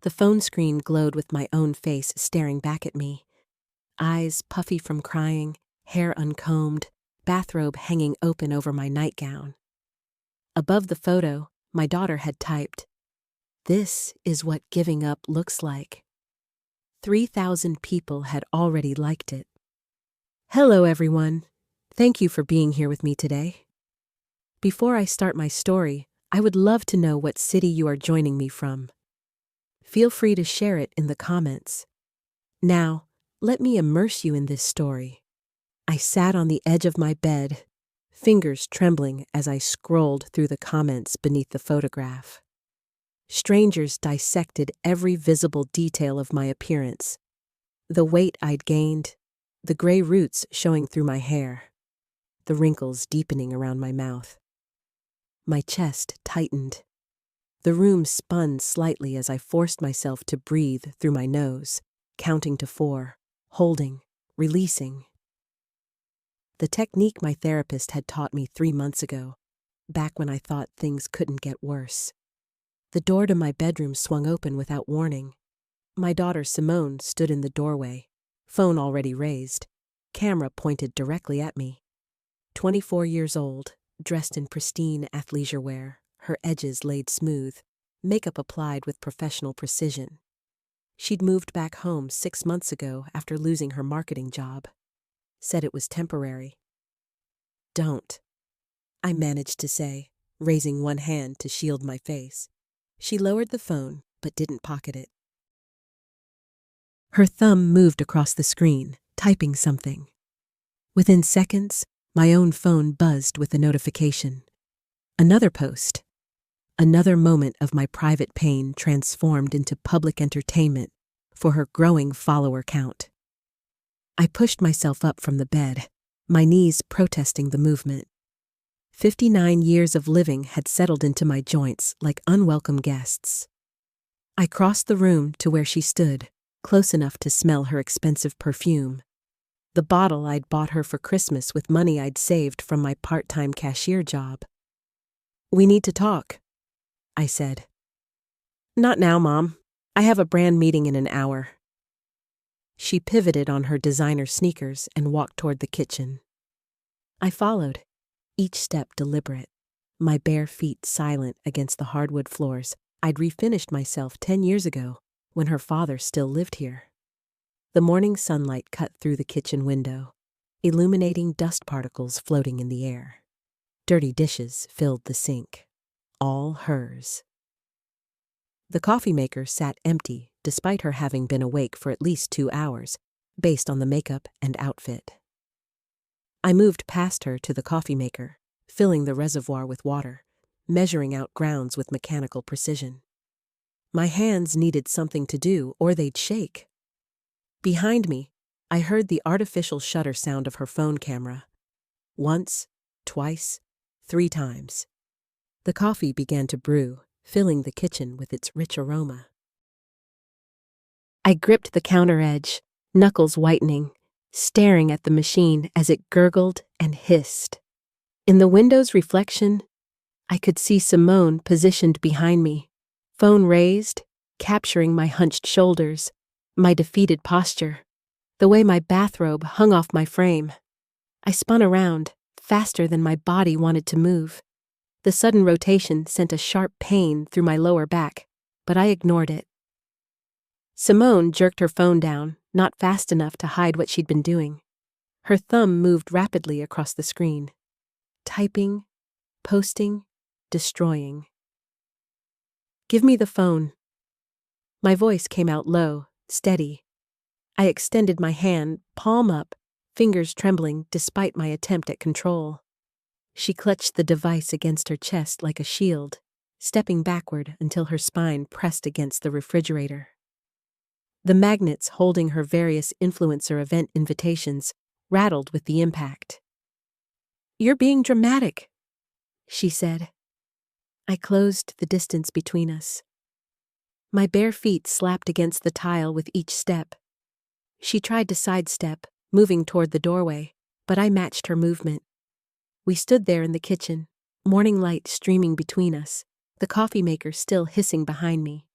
The phone screen glowed with my own face staring back at me. Eyes puffy from crying, hair uncombed, bathrobe hanging open over my nightgown. Above the photo, my daughter had typed, "This is what giving up looks like." 3,000 people had already liked it. Hello everyone. Thank you for being here with me today. Before I start my story, I would love to know what city you are joining me from. Feel free to share it in the comments. Now, let me immerse you in this story. I sat on the edge of my bed, fingers trembling as I scrolled through the comments beneath the photograph. Strangers dissected every visible detail of my appearance. The weight I'd gained, the gray roots showing through my hair, the wrinkles deepening around my mouth. My chest tightened. The room spun slightly as I forced myself to breathe through my nose, counting to 4, holding, releasing. The technique my therapist had taught me 3 months ago, back when I thought things couldn't get worse. The door to my bedroom swung open without warning. My daughter Simone stood in the doorway, phone already raised, camera pointed directly at me. 24 years old, dressed in pristine athleisure wear, her edges laid smooth, makeup applied with professional precision. She'd moved back home 6 months ago after losing her marketing job. Said it was temporary. "Don't," I managed to say, raising one hand to shield my face. She lowered the phone, but didn't pocket it. Her thumb moved across the screen, typing something. Within seconds, my own phone buzzed with a notification. Another post. Another moment of my private pain transformed into public entertainment for her growing follower count. I pushed myself up from the bed, my knees protesting the movement. 59 years of living had settled into my joints like unwelcome guests. I crossed the room to where she stood, close enough to smell her expensive perfume. The bottle I'd bought her for Christmas with money I'd saved from my part-time cashier job. "We need to talk," I said. "Not now, Mom. I have a brand meeting in an hour." She pivoted on her designer sneakers and walked toward the kitchen. I followed, each step deliberate, my bare feet silent against the hardwood floors I'd refinished myself 10 years ago when her father still lived here. The morning sunlight cut through the kitchen window, illuminating dust particles floating in the air. Dirty dishes filled the sink, all hers. The coffee maker sat empty despite her having been awake for at least 2 hours, based on the makeup and outfit. I moved past her to the coffee maker, filling the reservoir with water, measuring out grounds with mechanical precision. My hands needed something to do or they'd shake. Behind me, I heard the artificial shutter sound of her phone camera. Once, twice, 3 times. The coffee began to brew, filling the kitchen with its rich aroma. I gripped the counter edge, knuckles whitening, staring at the machine as it gurgled and hissed. In the window's reflection, I could see Simone positioned behind me, phone raised, capturing my hunched shoulders, my defeated posture, the way my bathrobe hung off my frame. I spun around, faster than my body wanted to move. The sudden rotation sent a sharp pain through my lower back, but I ignored it. Simone jerked her phone down, not fast enough to hide what she'd been doing. Her thumb moved rapidly across the screen, typing, posting, destroying. "Give me the phone." My voice came out low, steady. I extended my hand, palm up, fingers trembling despite my attempt at control. She clutched the device against her chest like a shield, stepping backward until her spine pressed against the refrigerator. The magnets holding her various influencer event invitations rattled with the impact. "You're being dramatic," she said. I closed the distance between us. My bare feet slapped against the tile with each step. She tried to sidestep, moving toward the doorway, but I matched her movement. We stood there in the kitchen, morning light streaming between us, the coffee maker still hissing behind me.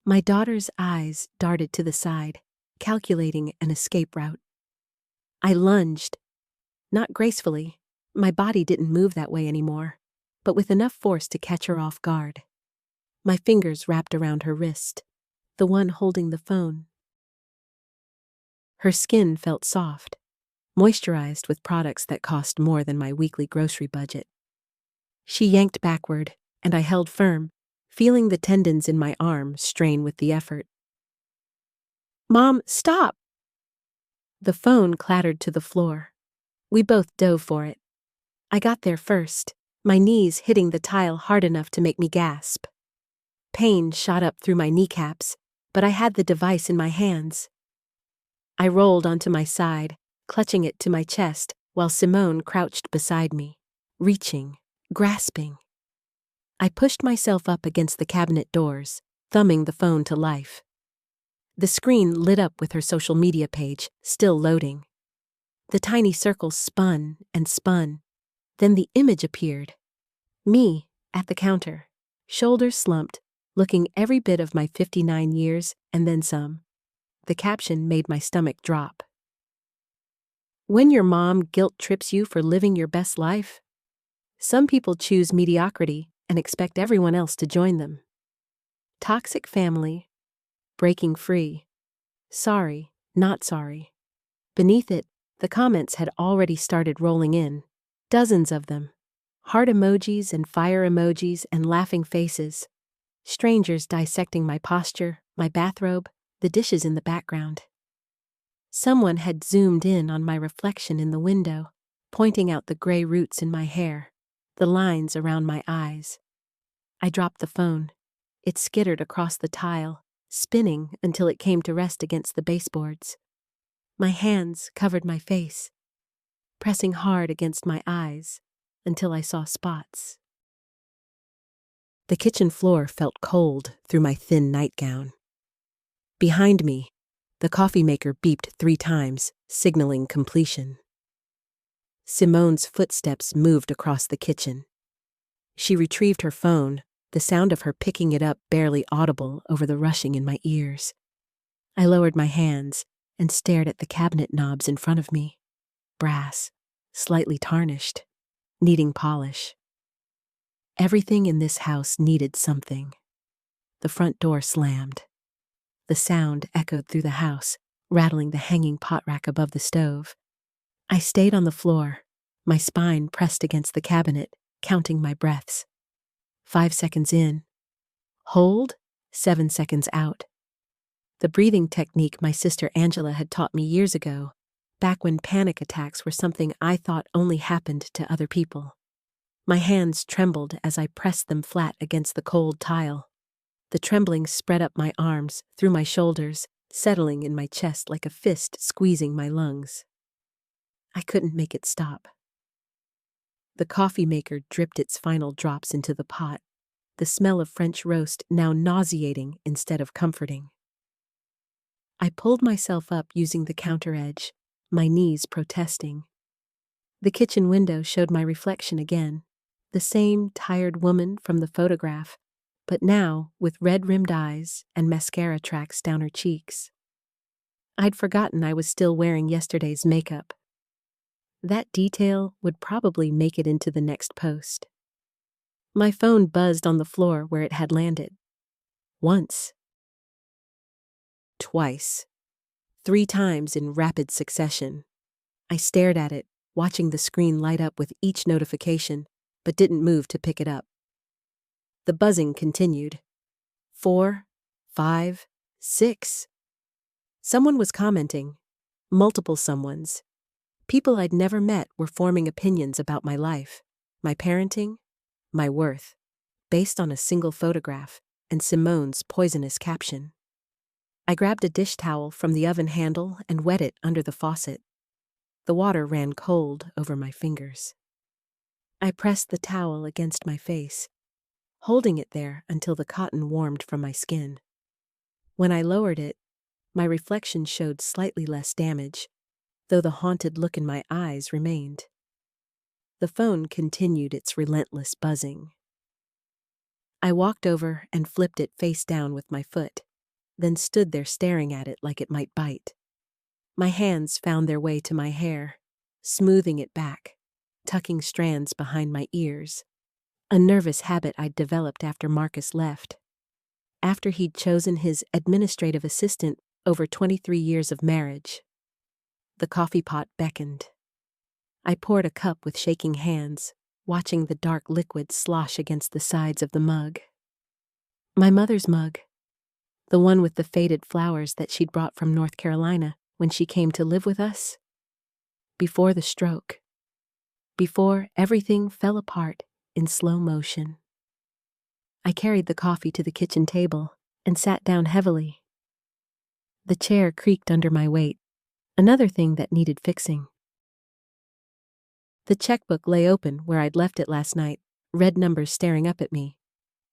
My daughter's eyes darted to the side, calculating an escape route. I lunged, not gracefully. My body didn't move that way anymore, but with enough force to catch her off guard. My fingers wrapped around her wrist, the one holding the phone. Her skin felt soft, moisturized with products that cost more than my weekly grocery budget. She yanked backward, and I held firm, feeling the tendons in my arm strain with the effort. "Mom, stop!" The phone clattered to the floor. We both dove for it. I got there first, my knees hitting the tile hard enough to make me gasp. Pain shot up through my kneecaps, but I had the device in my hands. I rolled onto my side, clutching it to my chest, while Simone crouched beside me, reaching, grasping. I pushed myself up against the cabinet doors, thumbing the phone to life. The screen lit up with her social media page, still loading. The tiny circle spun and spun. Then the image appeared. Me, at the counter, shoulders slumped, looking every bit of my 59 years and then some. The caption made my stomach drop. "When your mom guilt trips you for living your best life, some people choose mediocrity and expect everyone else to join them. Toxic family, breaking free, sorry, not sorry." Beneath it, the comments had already started rolling in, dozens of them. Heart emojis and fire emojis and laughing faces. Strangers dissecting my posture, my bathrobe, the dishes in the background. Someone had zoomed in on my reflection in the window, pointing out the gray roots in my hair, the lines around my eyes. I dropped the phone. It skittered across the tile, spinning until it came to rest against the baseboards. My hands covered my face, pressing hard against my eyes until I saw spots. The kitchen floor felt cold through my thin nightgown. Behind me, the coffee maker beeped 3 times, signaling completion. Simone's footsteps moved across the kitchen. She retrieved her phone, the sound of her picking it up barely audible over the rushing in my ears. I lowered my hands and stared at the cabinet knobs in front of me. Brass, slightly tarnished, needing polish. Everything in this house needed something. The front door slammed. The sound echoed through the house, rattling the hanging pot rack above the stove. I stayed on the floor, my spine pressed against the cabinet, counting my breaths. 5 seconds in. Hold, 7 seconds out. The breathing technique my sister Angela had taught me years ago, back when panic attacks were something I thought only happened to other people. My hands trembled as I pressed them flat against the cold tile. The trembling spread up my arms, through my shoulders, settling in my chest like a fist squeezing my lungs. I couldn't make it stop. The coffee maker dripped its final drops into the pot, the smell of French roast now nauseating instead of comforting. I pulled myself up using the counter edge, my knees protesting. The kitchen window showed my reflection again, the same tired woman from the photograph, but now with red-rimmed eyes and mascara tracks down her cheeks. I'd forgotten I was still wearing yesterday's makeup. That detail would probably make it into the next post. My phone buzzed on the floor where it had landed. Once. Twice. 3 times in rapid succession. I stared at it, watching the screen light up with each notification, but didn't move to pick it up. The buzzing continued. 4, 5, 6. Someone was commenting. Multiple someones. People I'd never met were forming opinions about my life, my parenting, my worth, based on a single photograph and Simone's poisonous caption. I grabbed a dish towel from the oven handle and wet it under the faucet. The water ran cold over my fingers. I pressed the towel against my face, holding it there until the cotton warmed from my skin. When I lowered it, my reflection showed slightly less damage, though the haunted look in my eyes remained. The phone continued its relentless buzzing. I walked over and flipped it face down with my foot, then stood there staring at it like it might bite. My hands found their way to my hair, smoothing it back, tucking strands behind my ears. A nervous habit I'd developed after Marcus left. After he'd chosen his administrative assistant over 23 years of marriage. The coffee pot beckoned. I poured a cup with shaking hands, watching the dark liquid slosh against the sides of the mug. My mother's mug. The one with the faded flowers that she'd brought from North Carolina when she came to live with us. Before the stroke. Before everything fell apart in slow motion. I carried the coffee to the kitchen table and sat down heavily. The chair creaked under my weight, another thing that needed fixing. The checkbook lay open where I'd left it last night, red numbers staring up at me.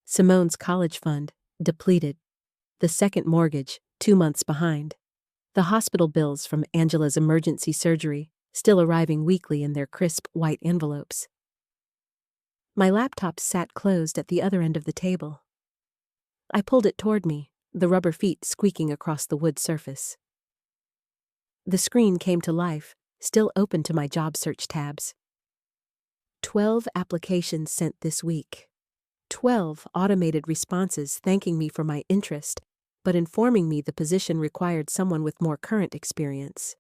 Simone's college fund, depleted. The second mortgage, 2 months behind. The hospital bills from Angela's emergency surgery, still arriving weekly in their crisp white envelopes. My laptop sat closed at the other end of the table. I pulled it toward me, the rubber feet squeaking across the wood surface. The screen came to life, still open to my job search tabs. 12 applications sent this week. 12 automated responses thanking me for my interest, but informing me the position required someone with more current experience.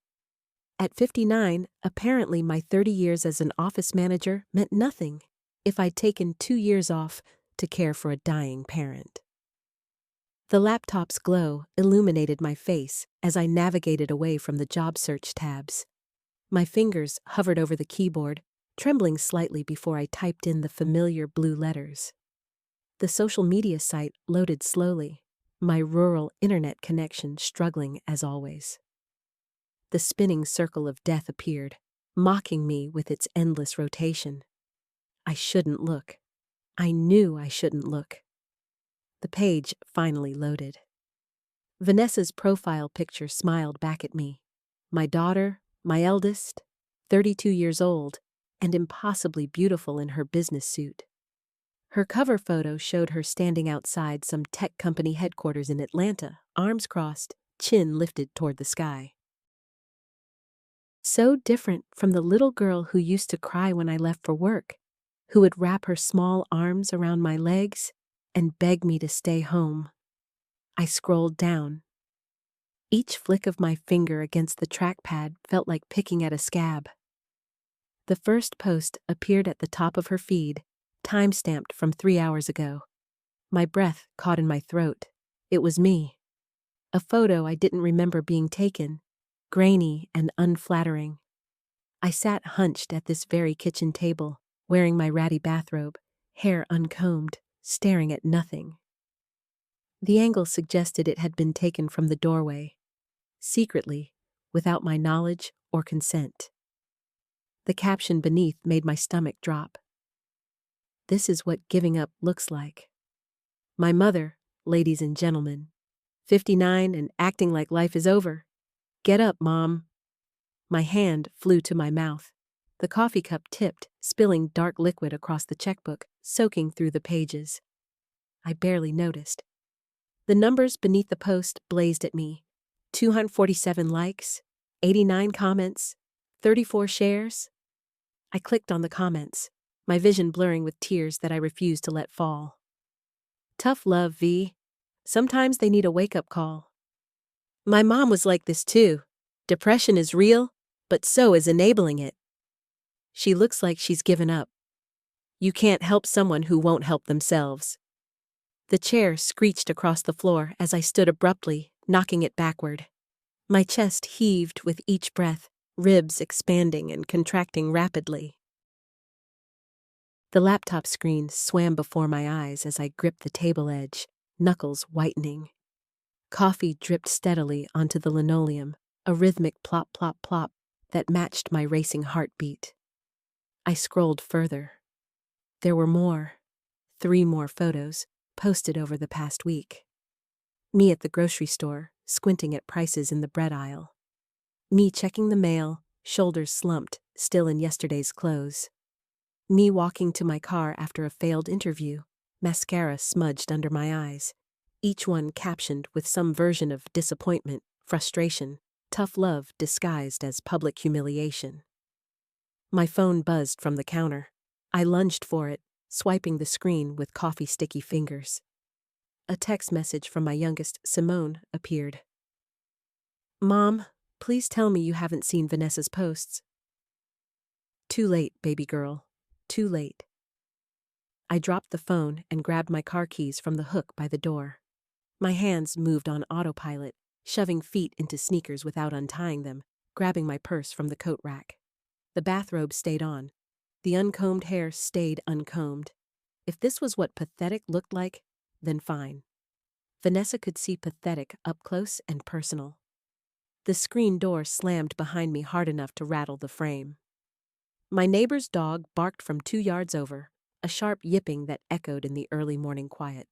At 59, apparently my 30 years as an office manager meant nothing if I'd taken 2 years off to care for a dying parent. The laptop's glow illuminated my face as I navigated away from the job search tabs. My fingers hovered over the keyboard, trembling slightly before I typed in the familiar blue letters. The social media site loaded slowly, my rural internet connection struggling as always. The spinning circle of death appeared, mocking me with its endless rotation. I shouldn't look. I knew I shouldn't look. The page finally loaded. Vanessa's profile picture smiled back at me. My daughter, my eldest, 32 years old, and impossibly beautiful in her business suit. Her cover photo showed her standing outside some tech company headquarters in Atlanta, arms crossed, chin lifted toward the sky. So different from the little girl who used to cry when I left for work, who would wrap her small arms around my legs and beg me to stay home. I scrolled down. Each flick of my finger against the trackpad felt like picking at a scab. The first post appeared at the top of her feed, time-stamped from 3 hours ago. My breath caught in my throat. It was me. A photo I didn't remember being taken, grainy and unflattering. I sat hunched at this very kitchen table, wearing my ratty bathrobe, hair uncombed, staring at nothing. The angle suggested it had been taken from the doorway, secretly, without my knowledge or consent. The caption beneath made my stomach drop. This is what giving up looks like. My mother, ladies and gentlemen, 59 and acting like life is over. Get up, Mom. My hand flew to my mouth. The coffee cup tipped, spilling dark liquid across the checkbook, soaking through the pages. I barely noticed. The numbers beneath the post blazed at me. 247 likes, 89 comments, 34 shares. I clicked on the comments, my vision blurring with tears that I refused to let fall. Tough love, V. Sometimes they need a wake-up call. My mom was like this too. Depression is real, but so is enabling it. She looks like she's given up. You can't help someone who won't help themselves. The chair screeched across the floor as I stood abruptly, knocking it backward. My chest heaved with each breath, ribs expanding and contracting rapidly. The laptop screen swam before my eyes as I gripped the table edge, knuckles whitening. Coffee dripped steadily onto the linoleum, a rhythmic plop, plop, plop that matched my racing heartbeat. I scrolled further. There were more. 3 more photos, posted over the past week. Me at the grocery store, squinting at prices in the bread aisle. Me checking the mail, shoulders slumped, still in yesterday's clothes. Me walking to my car after a failed interview, mascara smudged under my eyes. each one captioned with some version of disappointment, frustration, tough love disguised as public humiliation. My phone buzzed from the counter. I lunged for it, swiping the screen with coffee-sticky fingers. A text message from my youngest, Simone, appeared. "Mom, please tell me you haven't seen Vanessa's posts." "Too late, baby girl. Too late." I dropped the phone and grabbed my car keys from the hook by the door. My hands moved on autopilot, shoving feet into sneakers without untying them, grabbing my purse from the coat rack. The bathrobe stayed on. The uncombed hair stayed uncombed. If this was what pathetic looked like, then fine. Vanessa could see pathetic up close and personal. The screen door slammed behind me hard enough to rattle the frame. My neighbor's dog barked from 2 yards over, a sharp yipping that echoed in the early morning quiet.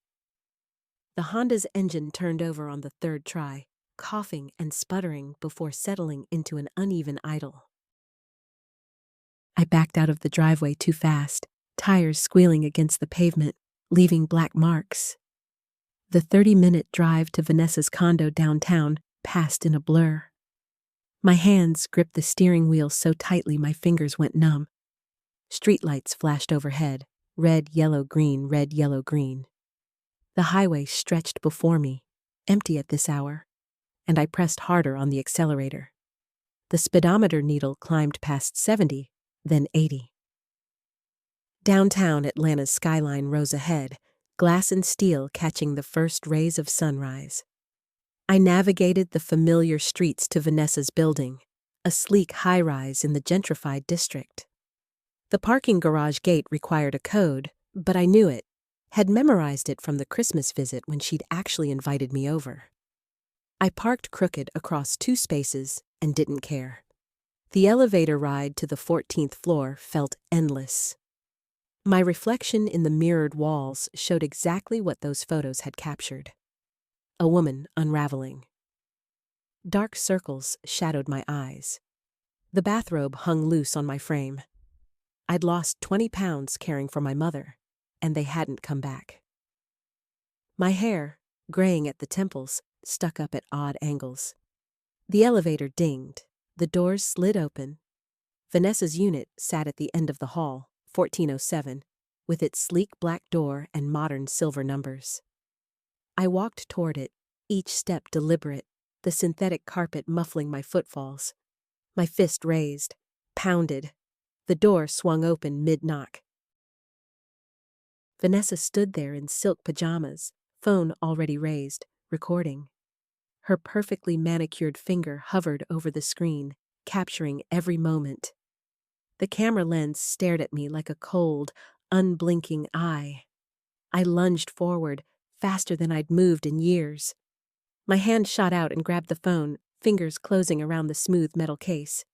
The Honda's engine turned over on the third try, coughing and sputtering before settling into an uneven idle. I backed out of the driveway too fast, tires squealing against the pavement, leaving black marks. The 30-minute drive to Vanessa's condo downtown passed in a blur. My hands gripped the steering wheel so tightly my fingers went numb. Streetlights flashed overhead, red, yellow, green, red, yellow, green. The highway stretched before me, empty at this hour, and I pressed harder on the accelerator. The speedometer needle climbed past 70, then 80. Downtown Atlanta's skyline rose ahead, glass and steel catching the first rays of sunrise. I navigated the familiar streets to Vanessa's building, a sleek high-rise in the gentrified district. The parking garage gate required a code, but I knew it, had memorized it from the Christmas visit when she'd actually invited me over. I parked crooked across 2 spaces and didn't care. The elevator ride to the 14th floor felt endless. My reflection in the mirrored walls showed exactly what those photos had captured. A woman unraveling. Dark circles shadowed my eyes. The bathrobe hung loose on my frame. I'd lost 20 pounds caring for my mother, and they hadn't come back. My hair, graying at the temples, stuck up at odd angles. The elevator dinged. The doors slid open. Vanessa's unit sat at the end of the hall, 1407, with its sleek black door and modern silver numbers. I walked toward it, each step deliberate, the synthetic carpet muffling my footfalls. My fist raised, pounded. The door swung open mid-knock. Vanessa stood there in silk pajamas, phone already raised, recording. Her perfectly manicured finger hovered over the screen, capturing every moment. The camera lens stared at me like a cold, unblinking eye. I lunged forward, faster than I'd moved in years. My hand shot out and grabbed the phone, fingers closing around the smooth metal case.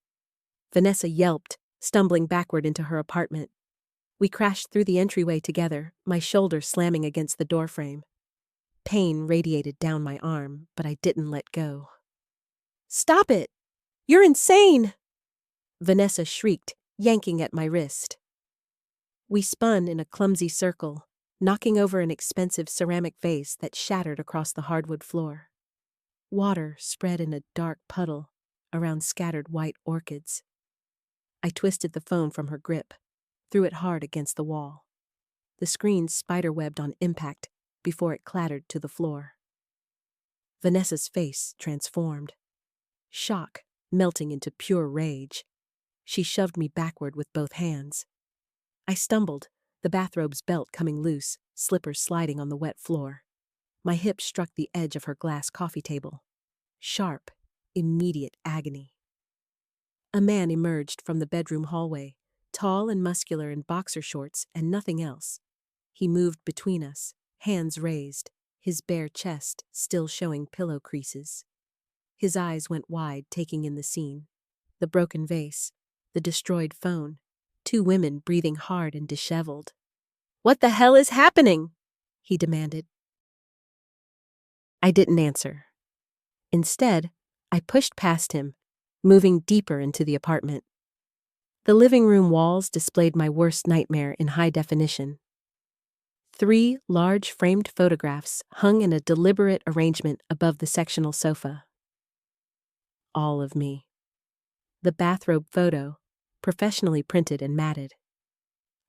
Vanessa yelped, stumbling backward into her apartment. We crashed through the entryway together, my shoulder slamming against the doorframe. Pain radiated down my arm, but I didn't let go. "Stop it! You're insane!" Vanessa shrieked, yanking at my wrist. We spun in a clumsy circle, knocking over an expensive ceramic vase that shattered across the hardwood floor. Water spread in a dark puddle around scattered white orchids. I twisted the phone from her grip, threw it hard against the wall. The screen spiderwebbed on impact before it clattered to the floor. Vanessa's face transformed. Shock melting into pure rage. She shoved me backward with both hands. I stumbled, the bathrobe's belt coming loose, slippers sliding on the wet floor. My hip struck the edge of her glass coffee table. Sharp, immediate agony. A man emerged from the bedroom hallway, tall and muscular in boxer shorts and nothing else. He moved between us, hands raised, his bare chest still showing pillow creases. His eyes went wide, taking in the scene. The broken vase, the destroyed phone, 2 women breathing hard and disheveled. "What the hell is happening?" he demanded. I didn't answer. Instead, I pushed past him, moving deeper into the apartment. The living room walls displayed my worst nightmare in high definition. 3 large framed photographs hung in a deliberate arrangement above the sectional sofa. All of me. The bathrobe photo, professionally printed and matted.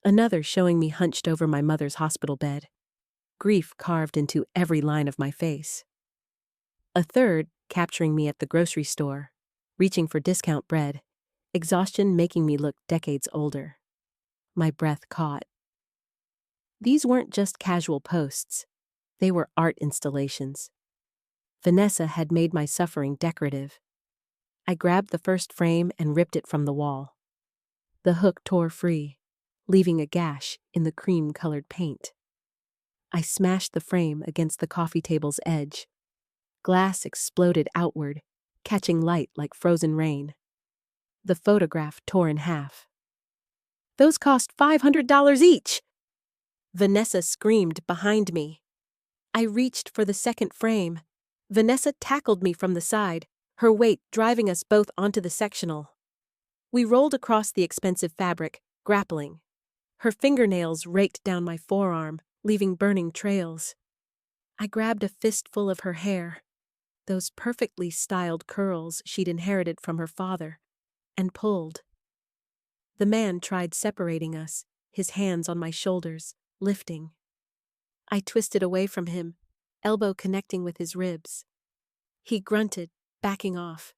Another showing me hunched over my mother's hospital bed, grief carved into every line of my face. A third capturing me at the grocery store, reaching for discount bread, exhaustion making me look decades older. My breath caught. These weren't just casual posts. They were art installations. Vanessa had made my suffering decorative. I grabbed the first frame and ripped it from the wall. The hook tore free, leaving a gash in the cream-colored paint. I smashed the frame against the coffee table's edge. Glass exploded outward, catching light like frozen rain. The photograph tore in half. "Those cost $500 each!" Vanessa screamed behind me. I reached for the second frame. Vanessa tackled me from the side, her weight driving us both onto the sectional. We rolled across the expensive fabric, grappling. Her fingernails raked down my forearm, leaving burning trails. I grabbed a fistful of her hair, those perfectly styled curls she'd inherited from her father, and pulled. The man tried separating us, his hands on my shoulders, lifting. I twisted away from him, elbow connecting with his ribs. He grunted, backing off.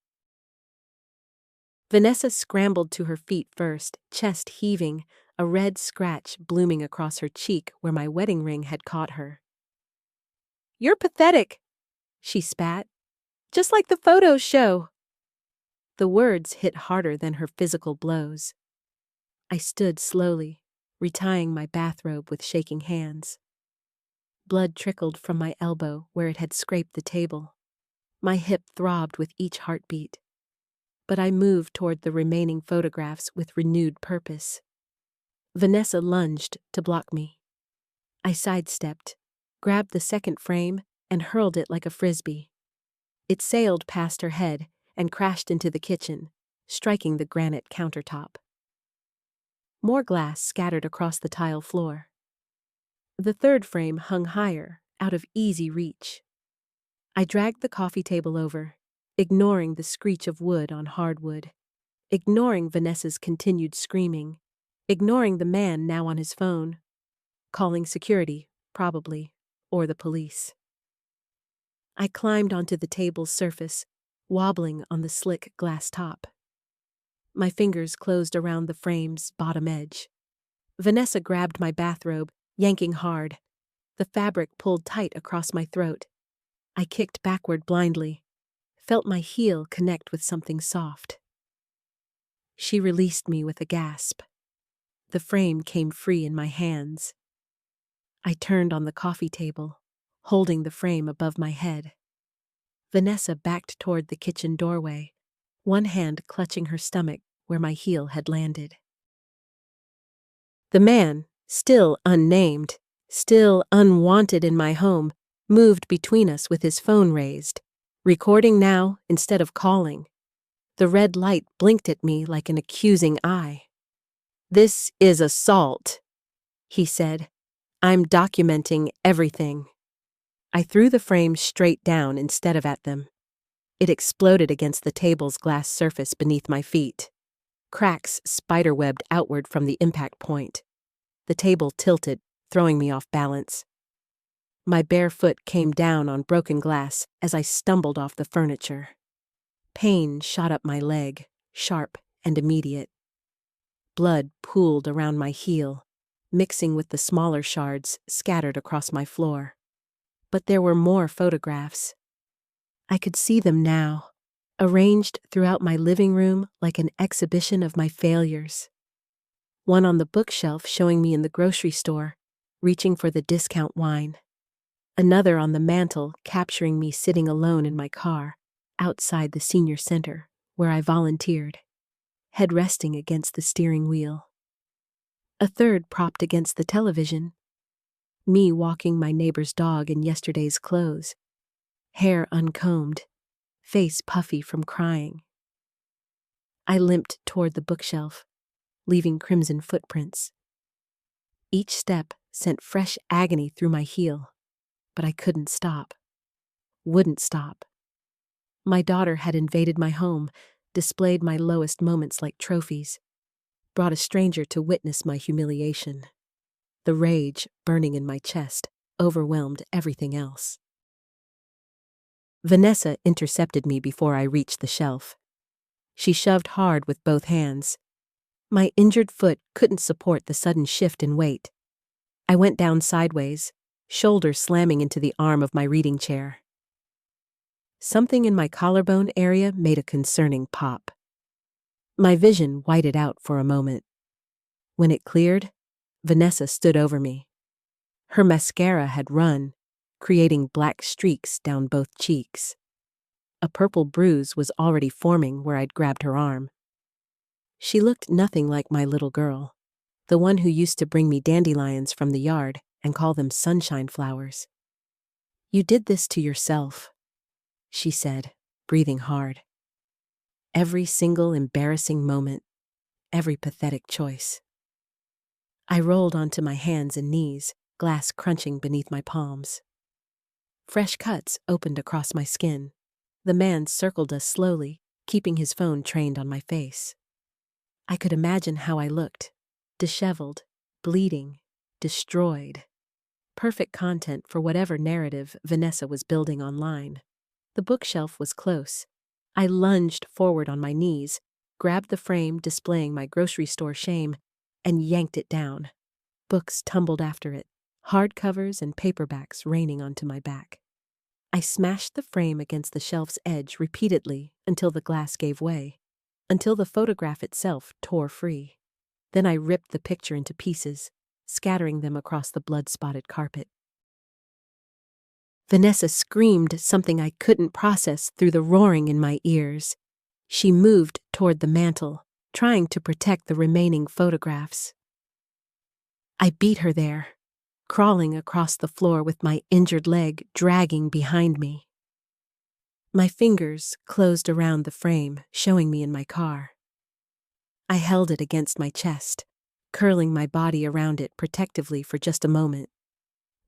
Vanessa scrambled to her feet first, chest heaving, a red scratch blooming across her cheek where my wedding ring had caught her. "You're pathetic," she spat. "Just like the photos show." The words hit harder than her physical blows. I stood slowly, retying my bathrobe with shaking hands. Blood trickled from my elbow where it had scraped the table. My hip throbbed with each heartbeat. But I moved toward the remaining photographs with renewed purpose. Vanessa lunged to block me. I sidestepped, grabbed the second frame, and hurled it like a frisbee. It sailed past her head and crashed into the kitchen, striking the granite countertop. More glass scattered across the tile floor. The third frame hung higher, out of easy reach. I dragged the coffee table over, ignoring the screech of wood on hardwood, ignoring Vanessa's continued screaming, ignoring the man now on his phone, calling security, probably, or the police. I climbed onto the table's surface, wobbling on the slick glass top. My fingers closed around the frame's bottom edge. Vanessa grabbed my bathrobe, yanking hard. The fabric pulled tight across my throat. I kicked backward blindly, felt my heel connect with something soft. She released me with a gasp. The frame came free in my hands. I turned on the coffee table, holding the frame above my head. Vanessa backed toward the kitchen doorway, one hand clutching her stomach where my heel had landed. The man, still unnamed, still unwanted in my home, moved between us with his phone raised, recording now instead of calling. The red light blinked at me like an accusing eye. "This is assault," he said. "I'm documenting everything." I threw the frame straight down instead of at them. It exploded against the table's glass surface beneath my feet. Cracks spiderwebbed outward from the impact point. The table tilted, throwing me off balance. My bare foot came down on broken glass as I stumbled off the furniture. Pain shot up my leg, sharp and immediate. Blood pooled around my heel, mixing with the smaller shards scattered across my floor. But there were more photographs. I could see them now, arranged throughout my living room like an exhibition of my failures. One on the bookshelf showing me in the grocery store, reaching for the discount wine. Another on the mantel capturing me sitting alone in my car, outside the senior center, where I volunteered, head resting against the steering wheel. A third propped against the television. Me walking my neighbor's dog in yesterday's clothes, hair uncombed, face puffy from crying. I limped toward the bookshelf, leaving crimson footprints. Each step sent fresh agony through my heel, but I couldn't stop. Wouldn't stop. My daughter had invaded my home, displayed my lowest moments like trophies, brought a stranger to witness my humiliation. The rage burning in my chest overwhelmed everything else. Vanessa intercepted me before I reached the shelf. She shoved hard with both hands. My injured foot couldn't support the sudden shift in weight. I went down sideways, shoulder slamming into the arm of my reading chair. Something in my collarbone area made a concerning pop. My vision whited out for a moment. When it cleared, Vanessa stood over me. Her mascara had run, creating black streaks down both cheeks. A purple bruise was already forming where I'd grabbed her arm. She looked nothing like my little girl, the one who used to bring me dandelions from the yard and call them sunshine flowers. "You did this to yourself," she said, breathing hard. "Every single embarrassing moment, every pathetic choice." I rolled onto my hands and knees, glass crunching beneath my palms. Fresh cuts opened across my skin. The man circled us slowly, keeping his phone trained on my face. I could imagine how I looked: disheveled, bleeding, destroyed. Perfect content for whatever narrative Vanessa was building online. The bookshelf was close. I lunged forward on my knees, grabbed the frame displaying my grocery store shame, and yanked it down. Books tumbled after it, hardcovers and paperbacks raining onto my back. I smashed the frame against the shelf's edge repeatedly until the glass gave way, until the photograph itself tore free. Then I ripped the picture into pieces, scattering them across the blood-spotted carpet. Vanessa screamed something I couldn't process through the roaring in my ears. She moved toward the mantel, trying to protect the remaining photographs. I beat her there, crawling across the floor with my injured leg dragging behind me. My fingers closed around the frame, showing me in my car. I held it against my chest, curling my body around it protectively for just a moment.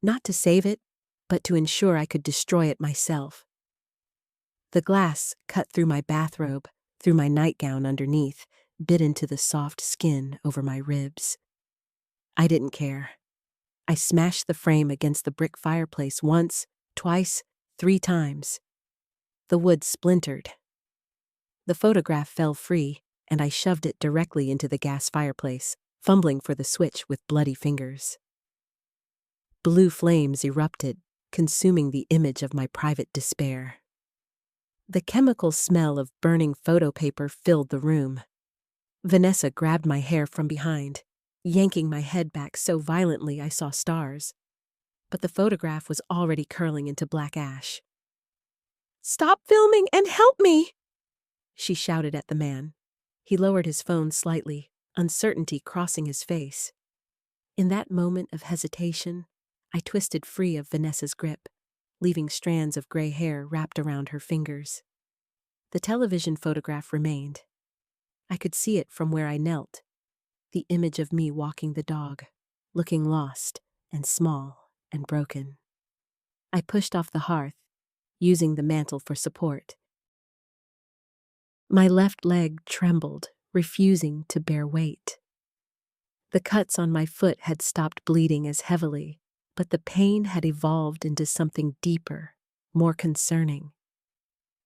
Not to save it, but to ensure I could destroy it myself. The glass cut through my bathrobe, through my nightgown underneath, bit into the soft skin over my ribs. I didn't care. I smashed the frame against the brick fireplace once, twice, 3 times. The wood splintered. The photograph fell free, and I shoved it directly into the gas fireplace, fumbling for the switch with bloody fingers. Blue flames erupted, consuming the image of my private despair. The chemical smell of burning photo paper filled the room. Vanessa grabbed my hair from behind, yanking my head back so violently I saw stars. But the photograph was already curling into black ash. "Stop filming and help me!" she shouted at the man. He lowered his phone slightly, uncertainty crossing his face. In that moment of hesitation, I twisted free of Vanessa's grip, leaving strands of gray hair wrapped around her fingers. The television photograph remained. I could see it from where I knelt, the image of me walking the dog, looking lost and small and broken. I pushed off the hearth, using the mantel for support. My left leg trembled, refusing to bear weight. The cuts on my foot had stopped bleeding as heavily, but the pain had evolved into something deeper, more concerning.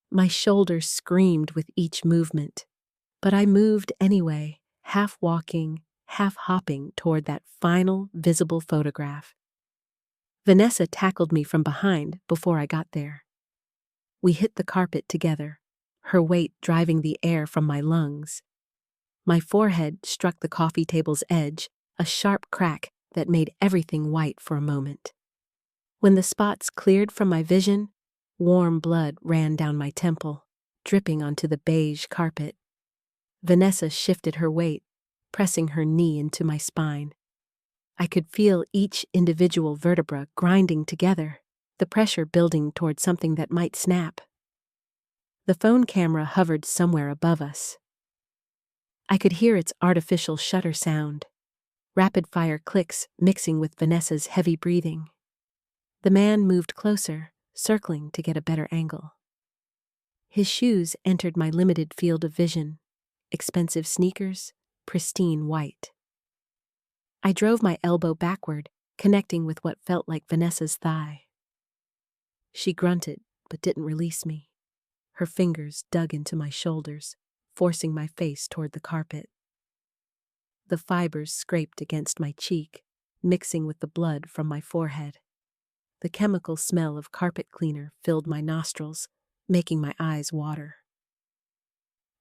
My shoulders screamed with each movement, but I moved anyway, half walking, half hopping toward that final, visible photograph. Vanessa tackled me from behind before I got there. We hit the carpet together, her weight driving the air from my lungs. My forehead struck the coffee table's edge, a sharp crack that made everything white for a moment. When the spots cleared from my vision, warm blood ran down my temple, dripping onto the beige carpet. Vanessa shifted her weight, pressing her knee into my spine. I could feel each individual vertebra grinding together, the pressure building toward something that might snap. The phone camera hovered somewhere above us. I could hear its artificial shutter sound. rapid-fire clicks mixing with Vanessa's heavy breathing. The man moved closer, circling to get a better angle. His shoes entered my limited field of vision, expensive sneakers, pristine white. I drove my elbow backward, connecting with what felt like Vanessa's thigh. She grunted, but didn't release me. Her fingers dug into my shoulders, forcing my face toward the carpet. The fibers scraped against my cheek, mixing with the blood from my forehead. The chemical smell of carpet cleaner filled my nostrils, making my eyes water.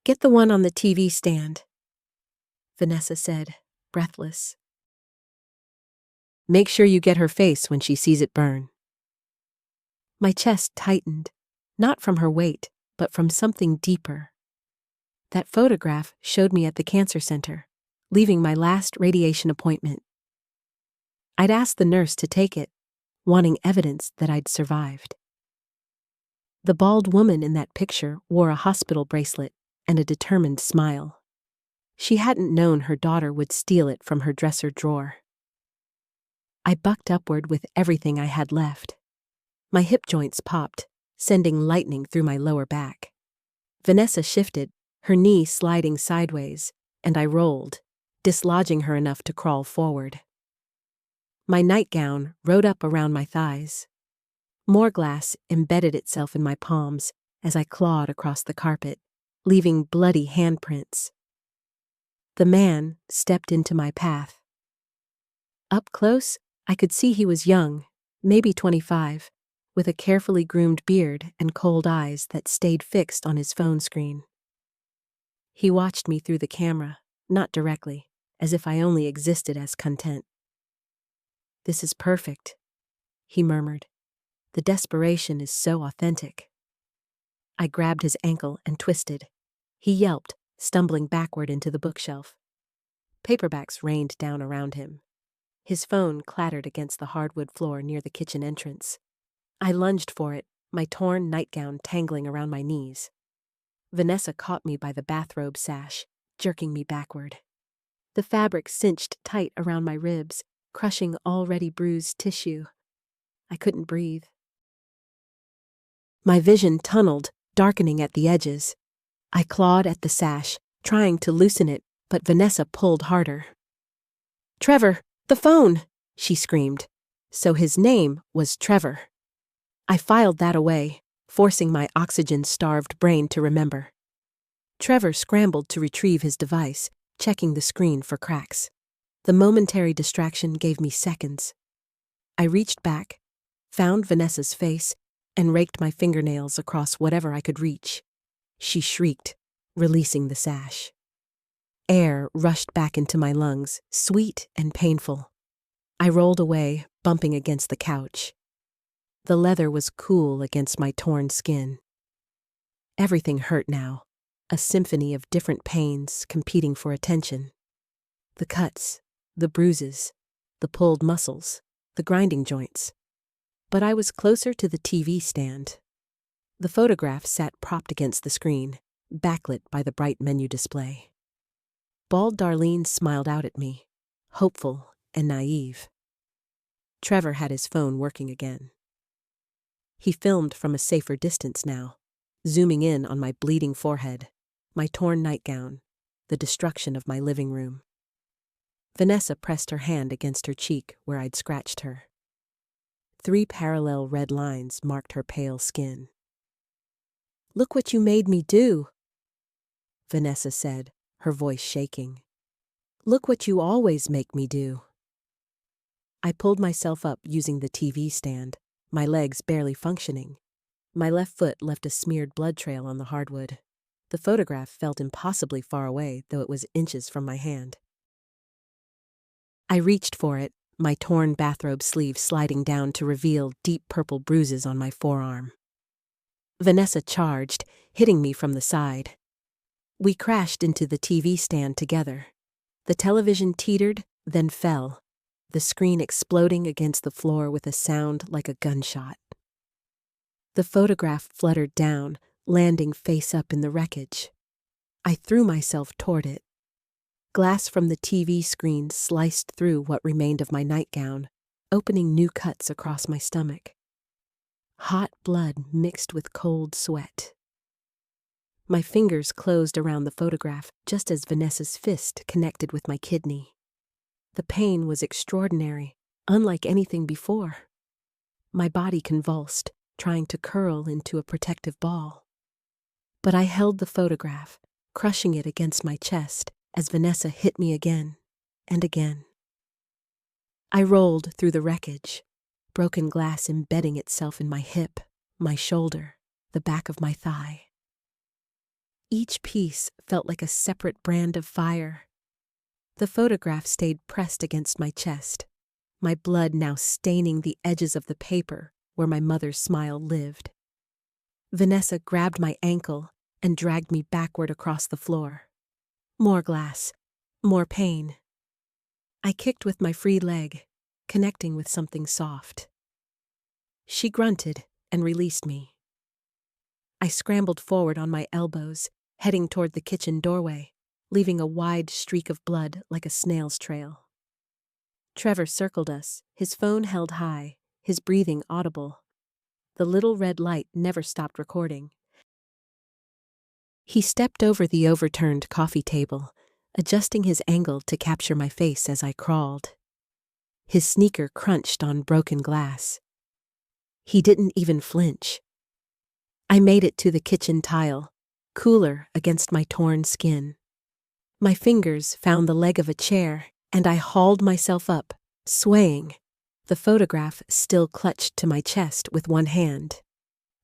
"Get the one on the TV stand," Vanessa said, breathless. "Make sure you get her face when she sees it burn." My chest tightened, not from her weight, but from something deeper. That photograph showed me at the cancer center, leaving my last radiation appointment. I'd asked the nurse to take it, wanting evidence that I'd survived. The bald woman in that picture wore a hospital bracelet and a determined smile. She hadn't known her daughter would steal it from her dresser drawer. I bucked upward with everything I had left. My hip joints popped, sending lightning through my lower back. Vanessa shifted, her knee sliding sideways, and I rolled, dislodging her enough to crawl forward. My nightgown rode up around my thighs. More glass embedded itself in my palms as I clawed across the carpet, leaving bloody handprints. The man stepped into my path. Up close, I could see he was young, maybe 25, with a carefully groomed beard and cold eyes that stayed fixed on his phone screen. He watched me through the camera, not directly, as if I only existed as content. "This is perfect," he murmured. "The desperation is so authentic." I grabbed his ankle and twisted. He yelped, stumbling backward into the bookshelf. Paperbacks rained down around him. His phone clattered against the hardwood floor near the kitchen entrance. I lunged for it, my torn nightgown tangling around my knees. Vanessa caught me by the bathrobe sash, jerking me backward. The fabric cinched tight around my ribs, crushing already bruised tissue. I couldn't breathe. My vision tunneled, darkening at the edges. I clawed at the sash, trying to loosen it, but Vanessa pulled harder. "Trevor, the phone!" she screamed. So his name was Trevor. I filed that away, forcing my oxygen-starved brain to remember. Trevor scrambled to retrieve his device, checking the screen for cracks. The momentary distraction gave me seconds. I reached back, found Vanessa's face, and raked my fingernails across whatever I could reach. She shrieked, releasing the sash. Air rushed back into my lungs, sweet and painful. I rolled away, bumping against the couch. The leather was cool against my torn skin. Everything hurt now, a symphony of different pains competing for attention. The cuts, the bruises, the pulled muscles, the grinding joints. But I was closer to the TV stand. The photograph sat propped against the screen, backlit by the bright menu display. Bald Darlene smiled out at me, hopeful and naive. Trevor had his phone working again. He filmed from a safer distance now, zooming in on my bleeding forehead, my torn nightgown, the destruction of my living room. Vanessa pressed her hand against her cheek where I'd scratched her. 3 parallel red lines marked her pale skin. "Look what you made me do," Vanessa said, her voice shaking. "Look what you always make me do." I pulled myself up using the TV stand, my legs barely functioning. My left foot left a smeared blood trail on the hardwood. The photograph felt impossibly far away, though it was inches from my hand. I reached for it, my torn bathrobe sleeve sliding down to reveal deep purple bruises on my forearm. Vanessa charged, hitting me from the side. We crashed into the TV stand together. The television teetered, then fell, the screen exploding against the floor with a sound like a gunshot. The photograph fluttered down, landing face up in the wreckage. I threw myself toward it. Glass from the TV screen sliced through what remained of my nightgown, opening new cuts across my stomach. Hot blood mixed with cold sweat. My fingers closed around the photograph just as Vanessa's fist connected with my kidney. The pain was extraordinary, unlike anything before. My body convulsed, trying to curl into a protective ball. But I held the photograph, crushing it against my chest as Vanessa hit me again and again. I rolled through the wreckage, broken glass embedding itself in my hip, my shoulder, the back of my thigh. Each piece felt like a separate brand of fire. The photograph stayed pressed against my chest, my blood now staining the edges of the paper where my mother's smile lived. Vanessa grabbed my ankle and dragged me backward across the floor. More glass, more pain. I kicked with my free leg, connecting with something soft. She grunted and released me. I scrambled forward on my elbows, heading toward the kitchen doorway, leaving a wide streak of blood like a snail's trail. Trevor circled us, his phone held high, his breathing audible. The little red light never stopped recording. He stepped over the overturned coffee table, adjusting his angle to capture my face as I crawled. His sneaker crunched on broken glass. He didn't even flinch. I made it to the kitchen tile, cooler against my torn skin. My fingers found the leg of a chair, and I hauled myself up, swaying, the photograph still clutched to my chest with one hand.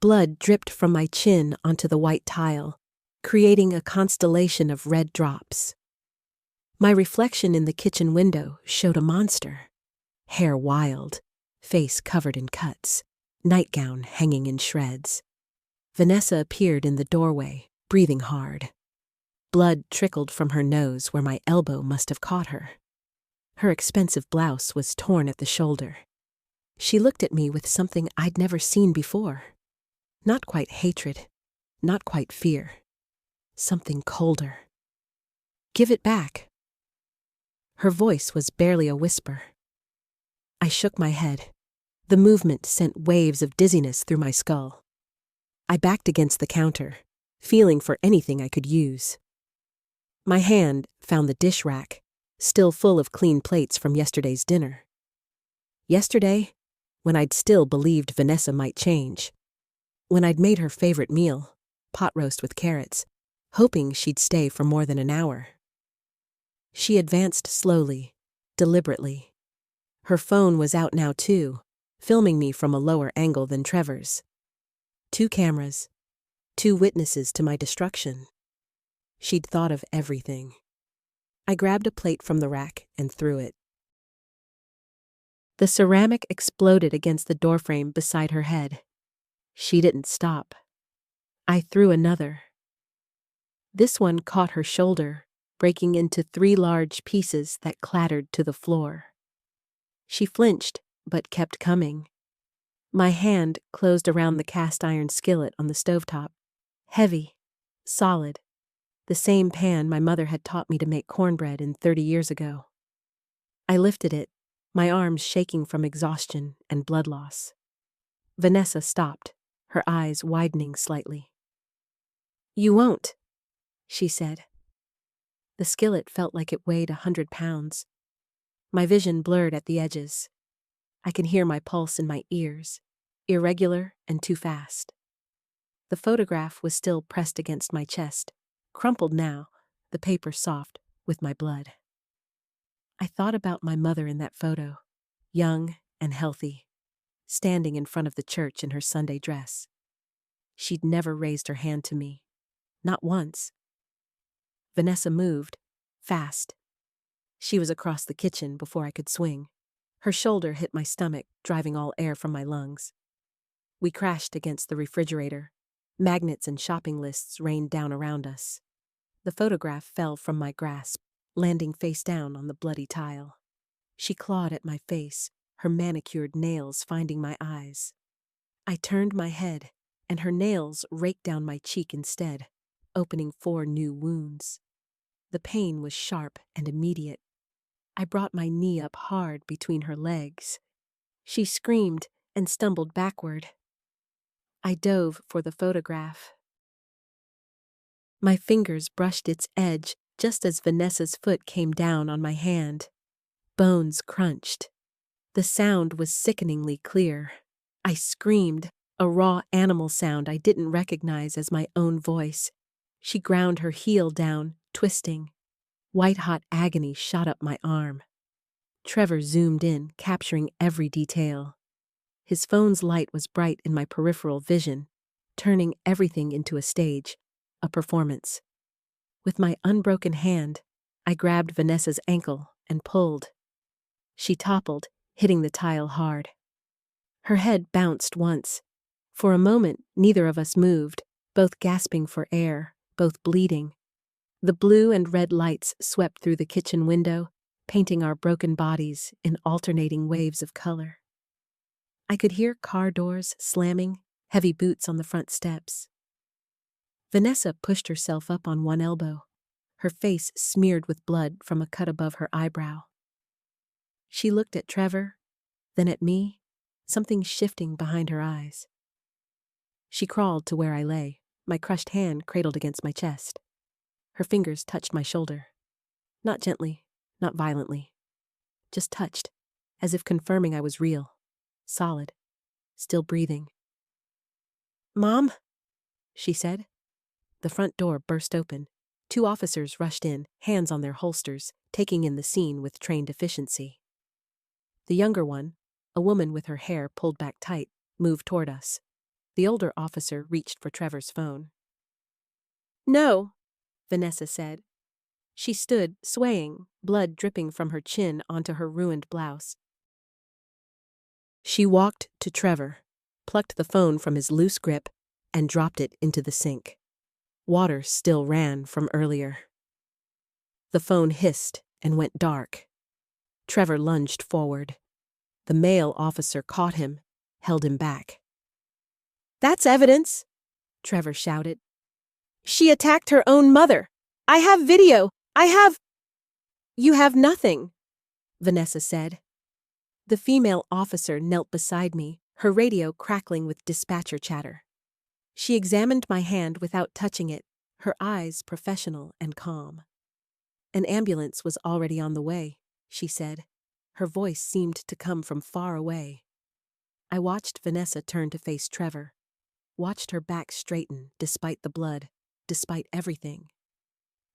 Blood dripped from my chin onto the white tile, creating a constellation of red drops. My reflection in the kitchen window showed a monster. Hair wild, face covered in cuts, nightgown hanging in shreds. Vanessa appeared in the doorway, breathing hard. Blood trickled from her nose where my elbow must have caught her. Her expensive blouse was torn at the shoulder. She looked at me with something I'd never seen before. Not quite hatred, not quite fear. Something colder. "Give it back." Her voice was barely a whisper. I shook my head. The movement sent waves of dizziness through my skull. I backed against the counter, feeling for anything I could use. My hand found the dish rack, still full of clean plates from yesterday's dinner. Yesterday, when I'd still believed Vanessa might change. When I'd made her favorite meal, pot roast with carrots, hoping she'd stay for more than an hour. She advanced slowly, deliberately. Her phone was out now too, filming me from a lower angle than Trevor's. 2 cameras, 2 witnesses to my destruction. She'd thought of everything. I grabbed a plate from the rack and threw it. The ceramic exploded against the doorframe beside her head. She didn't stop. I threw another. This one caught her shoulder, breaking into 3 large pieces that clattered to the floor. She flinched, but kept coming. My hand closed around the cast iron skillet on the stovetop. Heavy, solid. The same pan my mother had taught me to make cornbread in 30 years ago. I lifted it, my arms shaking from exhaustion and blood loss. Vanessa stopped, her eyes widening slightly. "You won't," she said. The skillet felt like it weighed 100 pounds. My vision blurred at the edges. I can hear my pulse in my ears, irregular and too fast. The photograph was still pressed against my chest, crumpled now, the paper soft with my blood. I thought about my mother in that photo, young and healthy, standing in front of the church in her Sunday dress. She'd never raised her hand to me, not once. Vanessa moved, fast. She was across the kitchen before I could swing. Her shoulder hit my stomach, driving all air from my lungs. We crashed against the refrigerator. Magnets and shopping lists rained down around us. The photograph fell from my grasp, landing face down on the bloody tile. She clawed at my face, her manicured nails finding my eyes. I turned my head, and her nails raked down my cheek instead, opening 4 new wounds. The pain was sharp and immediate. I brought my knee up hard between her legs. She screamed and stumbled backward. I dove for the photograph. My fingers brushed its edge just as Vanessa's foot came down on my hand. Bones crunched. The sound was sickeningly clear. I screamed, a raw animal sound I didn't recognize as my own voice. She ground her heel down, twisting. White-hot agony shot up my arm. Trevor zoomed in, capturing every detail. His phone's light was bright in my peripheral vision, turning everything into a stage, a performance. With my unbroken hand, I grabbed Vanessa's ankle and pulled. She toppled, hitting the tile hard. Her head bounced once. For a moment, neither of us moved, both gasping for air, both bleeding. The blue and red lights swept through the kitchen window, painting our broken bodies in alternating waves of color. I could hear car doors slamming, heavy boots on the front steps. Vanessa pushed herself up on one elbow, her face smeared with blood from a cut above her eyebrow. She looked at Trevor, then at me, something shifting behind her eyes. She crawled to where I lay, my crushed hand cradled against my chest. Her fingers touched my shoulder. Not gently, not violently. Just touched, as if confirming I was real, solid, still breathing. "Mom?" she said. The front door burst open. 2 officers rushed in, hands on their holsters, taking in the scene with trained efficiency. The younger one, a woman with her hair pulled back tight, moved toward us. The older officer reached for Trevor's phone. "No," Vanessa said. She stood, swaying, blood dripping from her chin onto her ruined blouse. She walked to Trevor, plucked the phone from his loose grip, and dropped it into the sink. Water still ran from earlier. The phone hissed and went dark. Trevor lunged forward. The male officer caught him, held him back. "That's evidence," Trevor shouted. "She attacked her own mother. I have video. I have—" "You have nothing," Vanessa said. The female officer knelt beside me, her radio crackling with dispatcher chatter. She examined my hand without touching it, her eyes professional and calm. "An ambulance was already on the way," she said. Her voice seemed to come from far away. I watched Vanessa turn to face Trevor, watched her back straighten despite the blood, despite everything.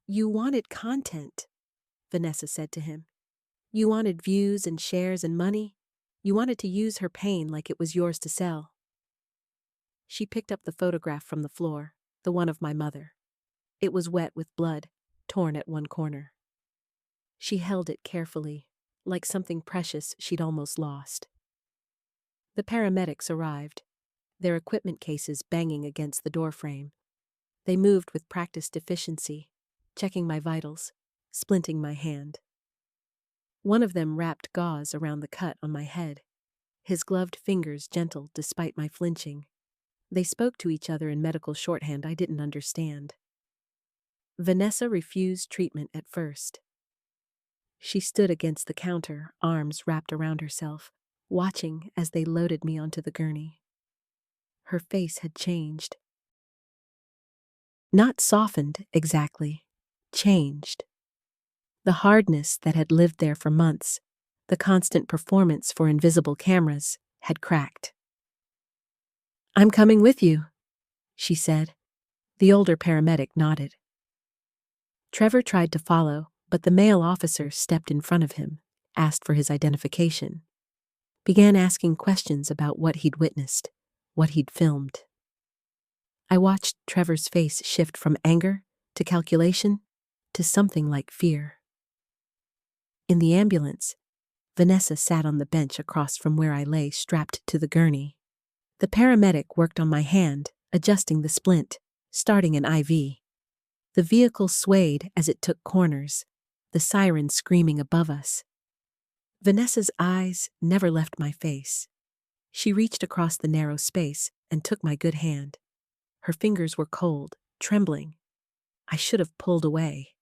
"You wanted content," Vanessa said to him. "You wanted views and shares and money. You wanted to use her pain like it was yours to sell." She picked up the photograph from the floor, the one of my mother. It was wet with blood, torn at one corner. She held it carefully, like something precious she'd almost lost. The paramedics arrived, their equipment cases banging against the doorframe. They moved with practiced efficiency, checking my vitals, splinting my hand. One of them wrapped gauze around the cut on my head, his gloved fingers gentle despite my flinching. They spoke to each other in medical shorthand I didn't understand. Vanessa refused treatment at first. She stood against the counter, arms wrapped around herself, watching as they loaded me onto the gurney. Her face had changed. Not softened, exactly. Changed. The hardness that had lived there for months, the constant performance for invisible cameras, had cracked. "I'm coming with you," she said. The older paramedic nodded. Trevor tried to follow, but the male officer stepped in front of him, asked for his identification, began asking questions about what he'd witnessed, what he'd filmed. I watched Trevor's face shift from anger to calculation to something like fear. In the ambulance, Vanessa sat on the bench across from where I lay strapped to the gurney. The paramedic worked on my hand, adjusting the splint, starting an IV. The vehicle swayed as it took corners, the siren screaming above us. Vanessa's eyes never left my face. She reached across the narrow space and took my good hand. Her fingers were cold, trembling. I should have pulled away.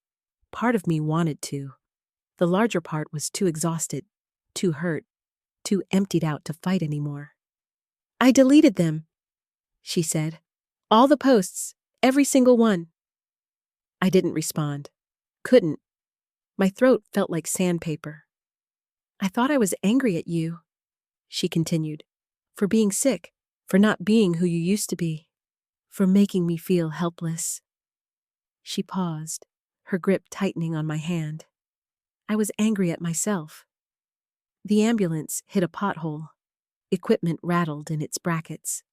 Part of me wanted to. The larger part was too exhausted, too hurt, too emptied out to fight anymore. "I deleted them," she said. "All the posts, every single one." I didn't respond. Couldn't. My throat felt like sandpaper. "I thought I was angry at you," she continued, "for being sick, for not being who you used to be, for making me feel helpless." She paused, her grip tightening on my hand. I was angry at myself. The ambulance hit a pothole. Equipment rattled in its brackets.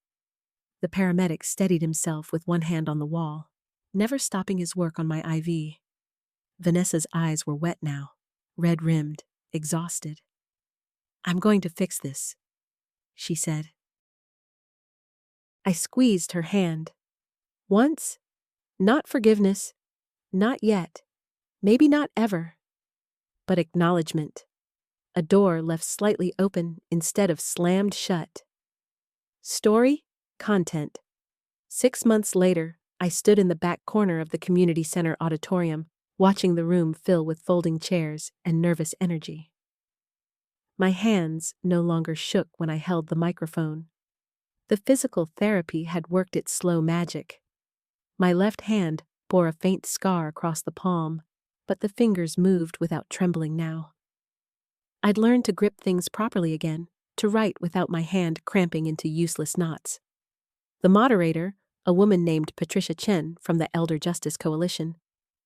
The paramedic steadied himself with one hand on the wall, never stopping his work on my IV. Vanessa's eyes were wet now, red-rimmed, exhausted. "I'm going to fix this," she said. I squeezed her hand. Once, not forgiveness, not yet, maybe not ever, but acknowledgement. A door left slightly open instead of slammed shut. Story, content. 6 months later, I stood in the back corner of the community center auditorium, watching the room fill with folding chairs and nervous energy. My hands no longer shook when I held the microphone. The physical therapy had worked its slow magic. My left hand bore a faint scar across the palm, but the fingers moved without trembling now. I'd learned to grip things properly again, to write without my hand cramping into useless knots. The moderator, a woman named Patricia Chen from the Elder Justice Coalition,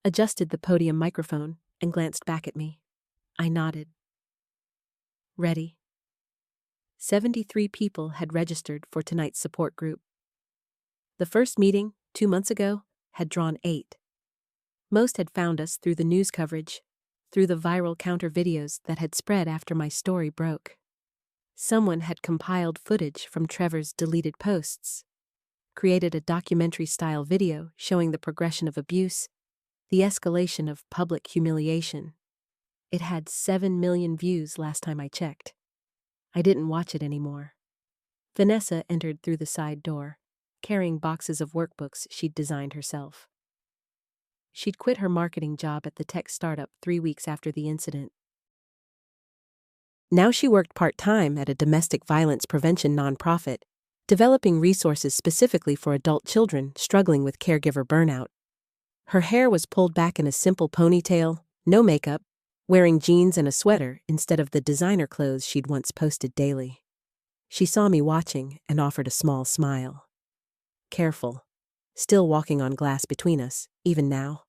adjusted the podium microphone and glanced back at me. I nodded. Ready. 73 people had registered for tonight's support group. The first meeting, 2 months ago, had drawn 8. Most had found us through the news coverage, through the viral counter videos that had spread after my story broke. Someone had compiled footage from Trevor's deleted posts, created a documentary-style video showing the progression of abuse, the escalation of public humiliation. It had 7 million views last time I checked. I didn't watch it anymore. Vanessa entered through the side door, carrying boxes of workbooks she'd designed herself. She'd quit her marketing job at the tech startup 3 weeks after the incident. Now she worked part-time at a domestic violence prevention nonprofit, developing resources specifically for adult children struggling with caregiver burnout. Her hair was pulled back in a simple ponytail, no makeup, wearing jeans and a sweater instead of the designer clothes she'd once posted daily. She saw me watching and offered a small smile. Careful, still walking on glass between us, even now.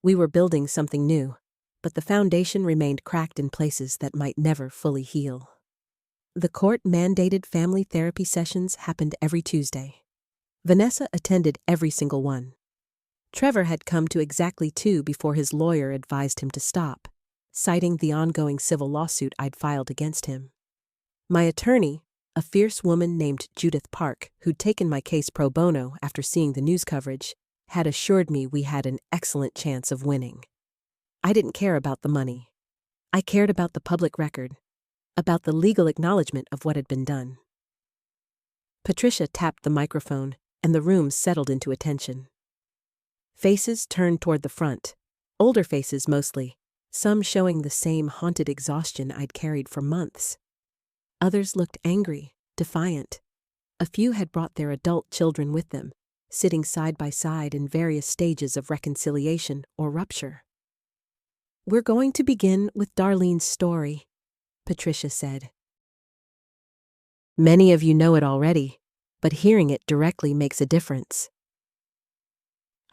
We were building something new, but the foundation remained cracked in places that might never fully heal. The court-mandated family therapy sessions happened every Tuesday. Vanessa attended every single one. Trevor had come to exactly 2 before his lawyer advised him to stop, citing the ongoing civil lawsuit I'd filed against him. My attorney, a fierce woman named Judith Park, who'd taken my case pro bono after seeing the news coverage, had assured me we had an excellent chance of winning. I didn't care about the money. I cared about the public record, about the legal acknowledgement of what had been done. Patricia tapped the microphone, and the room settled into attention. Faces turned toward the front, older faces mostly, some showing the same haunted exhaustion I'd carried for months. Others looked angry, defiant. A few had brought their adult children with them, sitting side by side in various stages of reconciliation or rupture. "We're going to begin with Darlene's story," Patricia said. "Many of you know it already, but hearing it directly makes a difference."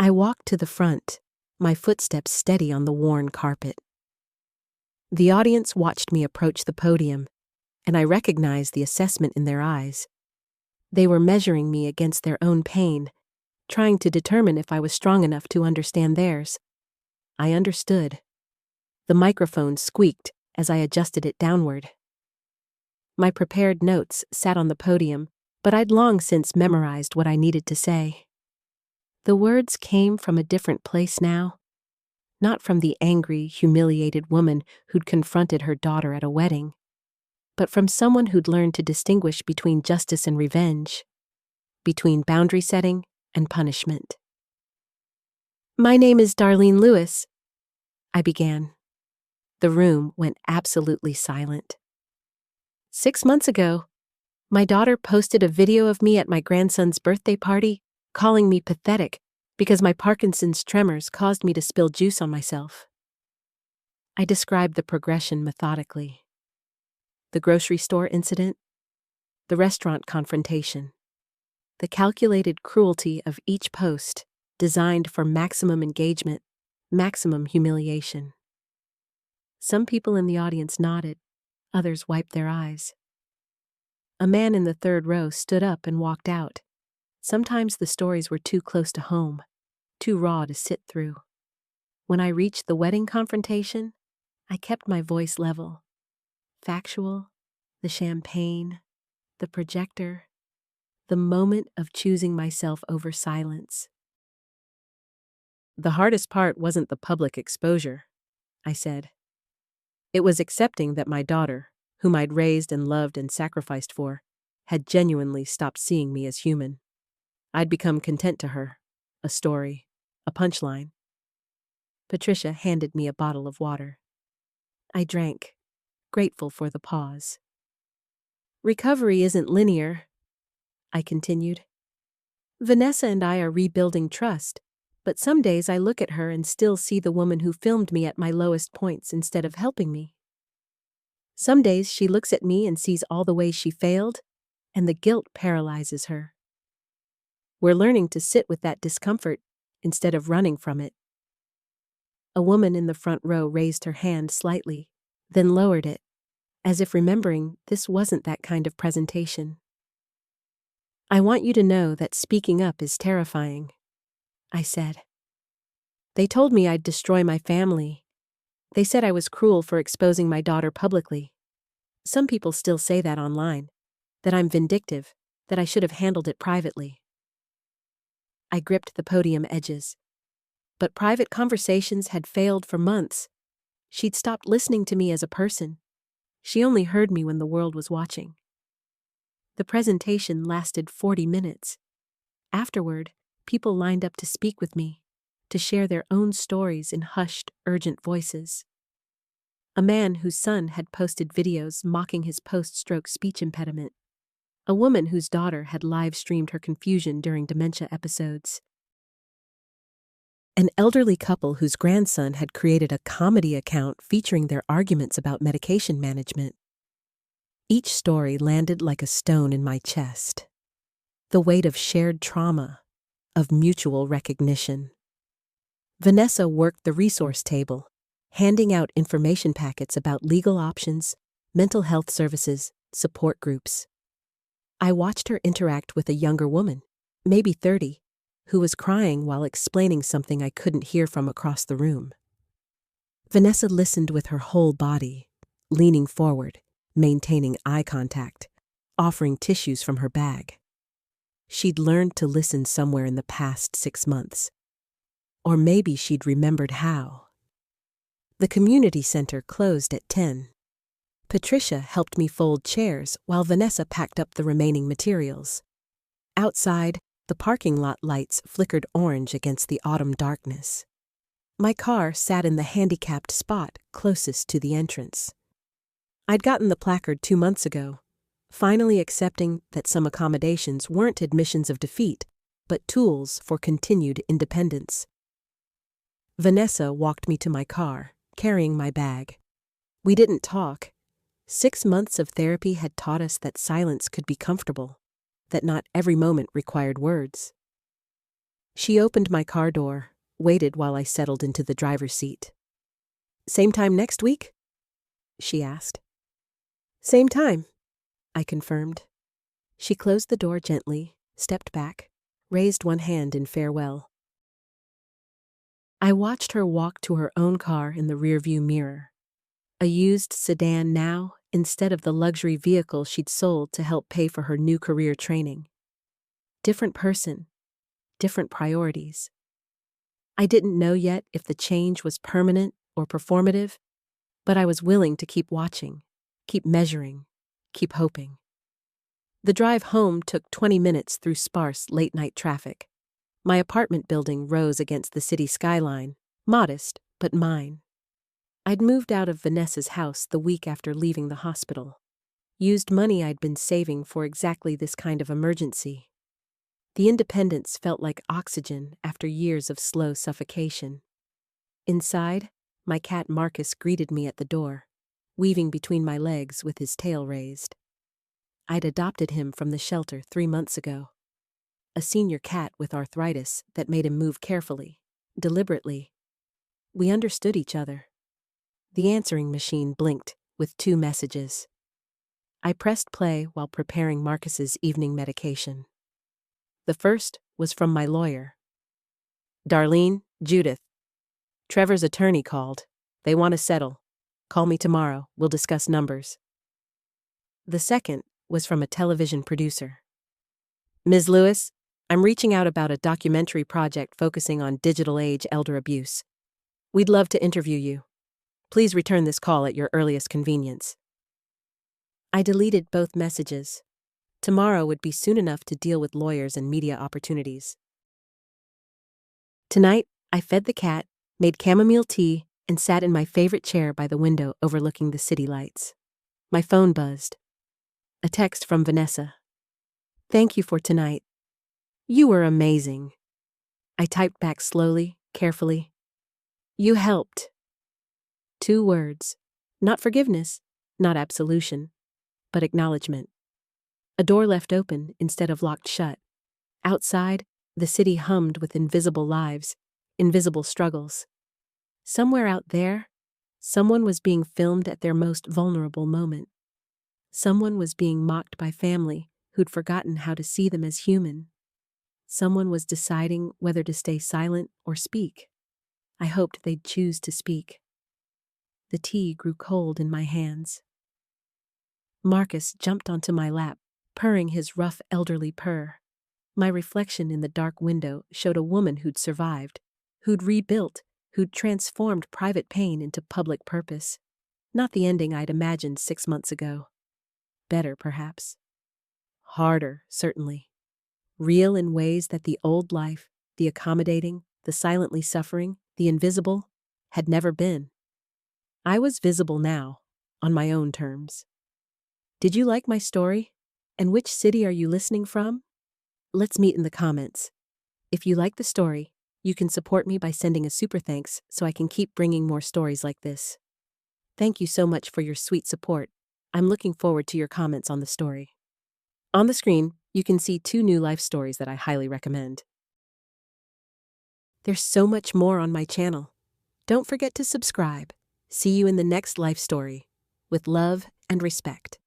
I walked to the front, my footsteps steady on the worn carpet. The audience watched me approach the podium, and I recognized the assessment in their eyes. They were measuring me against their own pain, trying to determine if I was strong enough to understand theirs. I understood. The microphone squeaked as I adjusted it downward. My prepared notes sat on the podium, but I'd long since memorized what I needed to say. The words came from a different place now, not from the angry, humiliated woman who'd confronted her daughter at a wedding, but from someone who'd learned to distinguish between justice and revenge, between boundary setting and punishment. "My name is Darlene Lewis," I began. The room went absolutely silent. 6 months ago, my daughter posted a video of me at my grandson's birthday party, calling me pathetic because my Parkinson's tremors caused me to spill juice on myself. I described the progression methodically. The grocery store incident, the restaurant confrontation, the calculated cruelty of each post designed for maximum engagement, maximum humiliation. Some people in the audience nodded, others wiped their eyes. A man in the third row stood up and walked out. Sometimes the stories were too close to home, too raw to sit through. When I reached the wedding confrontation, I kept my voice level. Factual, the champagne, the projector, the moment of choosing myself over silence. The hardest part wasn't the public exposure, I said. It was accepting that my daughter, whom I'd raised and loved and sacrificed for, had genuinely stopped seeing me as human. I'd become content to her, a story, a punchline. Patricia handed me a bottle of water. I drank, grateful for the pause. Recovery isn't linear, I continued. Vanessa and I are rebuilding trust, but some days I look at her and still see the woman who filmed me at my lowest points instead of helping me. Some days she looks at me and sees all the ways she failed, and the guilt paralyzes her. We're learning to sit with that discomfort instead of running from it. A woman in the front row raised her hand slightly, then lowered it, as if remembering this wasn't that kind of presentation. I want you to know that speaking up is terrifying, I said. They told me I'd destroy my family. They said I was cruel for exposing my daughter publicly. Some people still say that online, that I'm vindictive, that I should have handled it privately. I gripped the podium edges. But private conversations had failed for months. She'd stopped listening to me as a person. She only heard me when the world was watching. The presentation lasted 40 minutes. Afterward, people lined up to speak with me, to share their own stories in hushed, urgent voices. A man whose son had posted videos mocking his post-stroke speech impediment. A woman whose daughter had live-streamed her confusion during dementia episodes. An elderly couple whose grandson had created a comedy account featuring their arguments about medication management. Each story landed like a stone in my chest. The weight of shared trauma, of mutual recognition. Vanessa worked the resource table, handing out information packets about legal options, mental health services, support groups. I watched her interact with a younger woman, maybe 30, who was crying while explaining something I couldn't hear from across the room. Vanessa listened with her whole body, leaning forward, maintaining eye contact, offering tissues from her bag. She'd learned to listen somewhere in the past 6 months. Or maybe she'd remembered how. The community center closed at 10. Patricia helped me fold chairs while Vanessa packed up the remaining materials. Outside, the parking lot lights flickered orange against the autumn darkness. My car sat in the handicapped spot closest to the entrance. I'd gotten the placard 2 months ago, finally accepting that some accommodations weren't admissions of defeat, but tools for continued independence. Vanessa walked me to my car, carrying my bag. We didn't talk. 6 months of therapy had taught us that silence could be comfortable, that not every moment required words. She opened my car door, waited while I settled into the driver's seat. "Same time next week?" she asked. "Same time," I confirmed. She closed the door gently, stepped back, raised one hand in farewell. I watched her walk to her own car in the rearview mirror, a used sedan now instead of the luxury vehicle she'd sold to help pay for her new career training. Different person, different priorities. I didn't know yet if the change was permanent or performative, but I was willing to keep watching, keep measuring, keep hoping. The drive home took 20 minutes through sparse late-night traffic. My apartment building rose against the city skyline, modest but mine. I'd moved out of Vanessa's house the week after leaving the hospital. Used money I'd been saving for exactly this kind of emergency. The independence felt like oxygen after years of slow suffocation. Inside, my cat Marcus greeted me at the door, weaving between my legs with his tail raised. I'd adopted him from the shelter 3 months ago. A senior cat with arthritis that made him move carefully, deliberately. We understood each other. The answering machine blinked with 2 messages. I pressed play while preparing Marcus's evening medication. The first was from my lawyer. Darlene, Judith. Trevor's attorney called. They want to settle. Call me tomorrow. We'll discuss numbers. The second was from a television producer. Ms. Lewis, I'm reaching out about a documentary project focusing on digital age elder abuse. We'd love to interview you. Please return this call at your earliest convenience. I deleted both messages. Tomorrow would be soon enough to deal with lawyers and media opportunities. Tonight, I fed the cat, made chamomile tea, and sat in my favorite chair by the window overlooking the city lights. My phone buzzed. A text from Vanessa. Thank you for tonight. You were amazing. I typed back slowly, carefully. You helped. 2 words. Not forgiveness, not absolution, but acknowledgement. A door left open instead of locked shut. Outside, the city hummed with invisible lives, invisible struggles. Somewhere out there, someone was being filmed at their most vulnerable moment. Someone was being mocked by family who'd forgotten how to see them as human. Someone was deciding whether to stay silent or speak. I hoped they'd choose to speak. The tea grew cold in my hands. Marcus jumped onto my lap, purring his rough elderly purr. My reflection in the dark window showed a woman who'd survived, who'd rebuilt, who'd transformed private pain into public purpose. Not the ending I'd imagined 6 months ago. Better, perhaps. Harder, certainly. Real in ways that the old life, the accommodating, the silently suffering, the invisible, had never been. I was visible now, on my own terms. Did you like my story? And which city are you listening from? Let's meet in the comments. If you like the story, you can support me by sending a super thanks so I can keep bringing more stories like this. Thank you so much for your sweet support. I'm looking forward to your comments on the story. On the screen, you can see 2 new life stories that I highly recommend. There's so much more on my channel. Don't forget to subscribe. See you in the next life story. With love and respect.